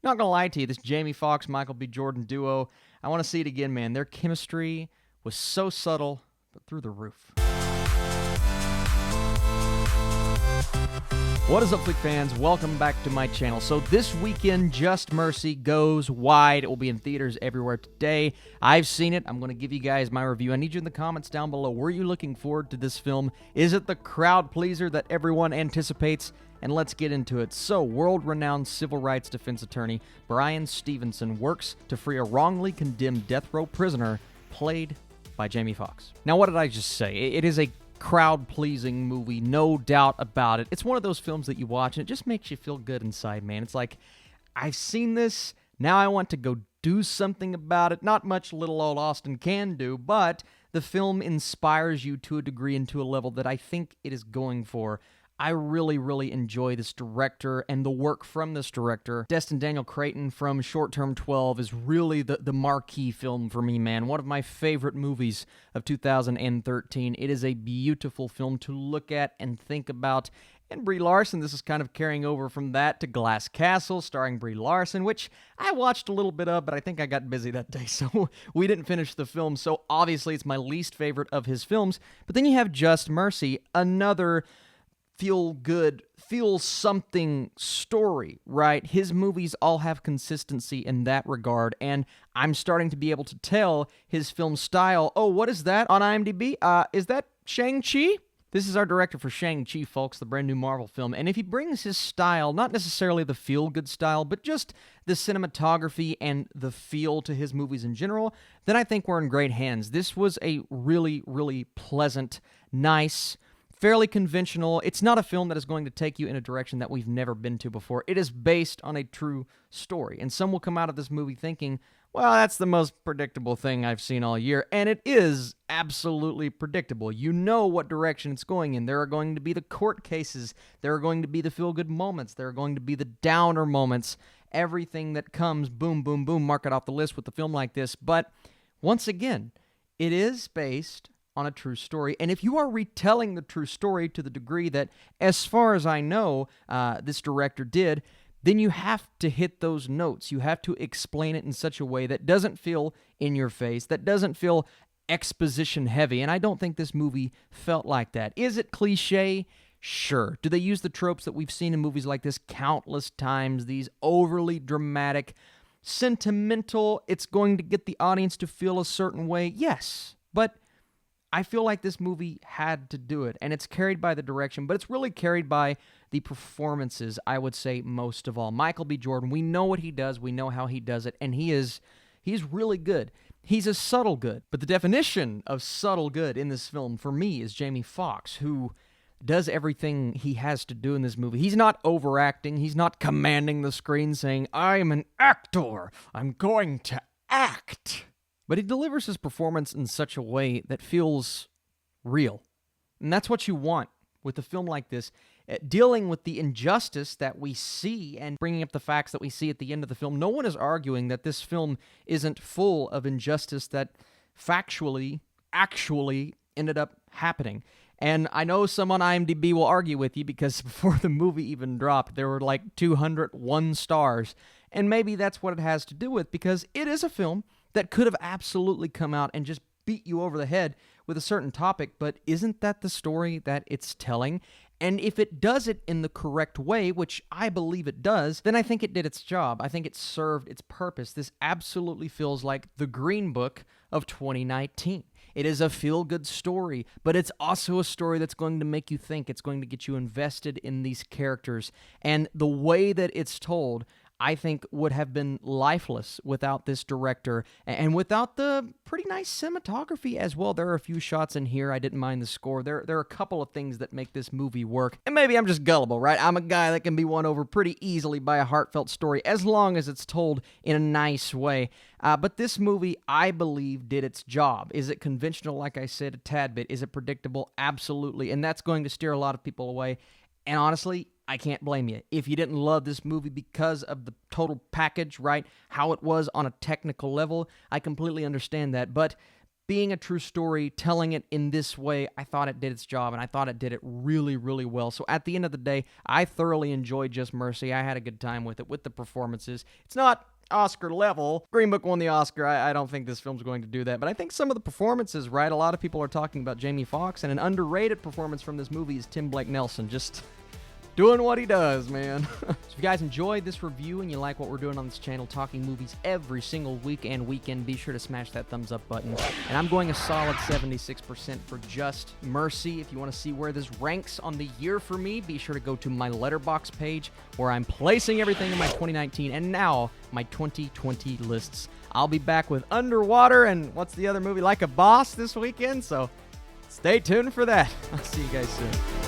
Not gonna lie to you, this Jamie Foxx, Michael B. Jordan duo, I want to see it again, man. Their chemistry was so subtle, but through the roof. What is up, Flick fans? Welcome back to my channel. So this weekend, Just Mercy goes wide. It will be in theaters everywhere today. I've seen it. I'm going to give you guys my review. I need you in the comments down below. Were you looking forward to this film? Is it the crowd pleaser that everyone anticipates? And let's get into it. So, world-renowned civil rights defense attorney Bryan Stevenson works to free a wrongly condemned death row prisoner, played by Jamie Foxx. Now, what did I just say? It is a crowd-pleasing movie, no doubt about it. It's one of those films that you watch and it just makes you feel good inside, man. It's like, I've seen this, now I want to go do something about it. Not much little old Austin can do, but the film inspires you to a degree and to a level that I think it is going for. I really, really enjoy this director and the work from this director. Destin Cretton from Short Term 12 is really the marquee film for me, man. One of my favorite movies of 2013. It is a beautiful film to look at and think about. And Brie Larson, this is kind of carrying over from that to Glass Castle, starring Brie Larson, which I watched a little bit of, but I think I got busy that day, so we didn't finish the film. So obviously it's my least favorite of his films. But then you have Just Mercy, another feel-good, feel-something story, right? His movies all have consistency in that regard, and I'm starting to be able to tell his film style. Oh, what is that on IMDb? Is that Shang-Chi? This is our director for Shang-Chi, folks, the brand new Marvel film, and if he brings his style, not necessarily the feel-good style, but just the cinematography and the feel to his movies in general, then I think we're in great hands. This was a really, really pleasant, nice, fairly conventional. It's not a film that is going to take you in a direction that we've never been to before. It is based on a true story. And some will come out of this movie thinking, well, that's the most predictable thing I've seen all year. And it is absolutely predictable. You know what direction it's going in. There are going to be the court cases. There are going to be the feel-good moments. There are going to be the downer moments. Everything that comes, boom, boom, boom, mark it off the list with a film like this. But once again, it is based on a true story. And if you are retelling the true story to the degree that, as far as I know, this director did, then you have to hit those notes. You have to explain it in such a way that doesn't feel in your face, that doesn't feel exposition heavy. And I don't think this movie felt like that. Is it cliche? Sure. Do they use the tropes that we've seen in movies like this countless times? These overly dramatic, sentimental, it's going to get the audience to feel a certain way? Yes. But I feel like this movie had to do it, and it's carried by the direction, but it's really carried by the performances, I would say, most of all. Michael B. Jordan, we know what he does, we know how he does it, and he's really good. He's a subtle good, but the definition of subtle good in this film, for me, is Jamie Foxx, who does everything he has to do in this movie. He's not overacting, he's not commanding the screen saying, I'm an actor, I'm going to act. But he delivers his performance in such a way that feels real. And that's what you want with a film like this, dealing with the injustice that we see and bringing up the facts that we see at the end of the film. No one is arguing that this film isn't full of injustice that factually, actually ended up happening. And I know some on IMDb will argue with you because before the movie even dropped, there were like 201 stars. And maybe that's what it has to do with, because it is a film that could have absolutely come out and just beat you over the head with a certain topic, but isn't that the story that it's telling? And if it does it in the correct way, which I believe it does, then I think it did its job. I think it served its purpose. This absolutely feels like the Green Book of 2019. It is a feel-good story, but it's also a story that's going to make you think. It's going to get you invested in these characters. And the way that it's told, I think, would have been lifeless without this director and without the pretty nice cinematography as well. There are a few shots in here. I didn't mind the score. There are a couple of things that make this movie work. And maybe I'm just gullible, right? I'm a guy that can be won over pretty easily by a heartfelt story as long as it's told in a nice way. But this movie, I believe, did its job. Is it conventional, like I said, a tad bit? Is it predictable? Absolutely. And that's going to steer a lot of people away. And honestly, I can't blame you. If you didn't love this movie because of the total package, right, how it was on a technical level, I completely understand that. But being a true story, telling it in this way, I thought it did its job, and I thought it did it really, really well. So at the end of the day, I thoroughly enjoyed Just Mercy. I had a good time with it, with the performances. It's not Oscar level. Green Book won the Oscar. I don't think this film's going to do that, but I think some of the performances, right? A lot of people are talking about Jamie Foxx, and an underrated performance from this movie is Tim Blake Nelson. Just doing what he does, man. So if you guys enjoyed this review and you like what we're doing on this channel, talking movies every single week and weekend, be sure to smash that thumbs up button. And I'm going a solid 76% for Just Mercy. If you want to see where this ranks on the year for me, be sure to go to my Letterboxd page where I'm placing everything in my 2019 and now my 2020 lists. I'll be back with Underwater and what's the other movie, Like a Boss, this weekend, so stay tuned for that. I'll see you guys soon.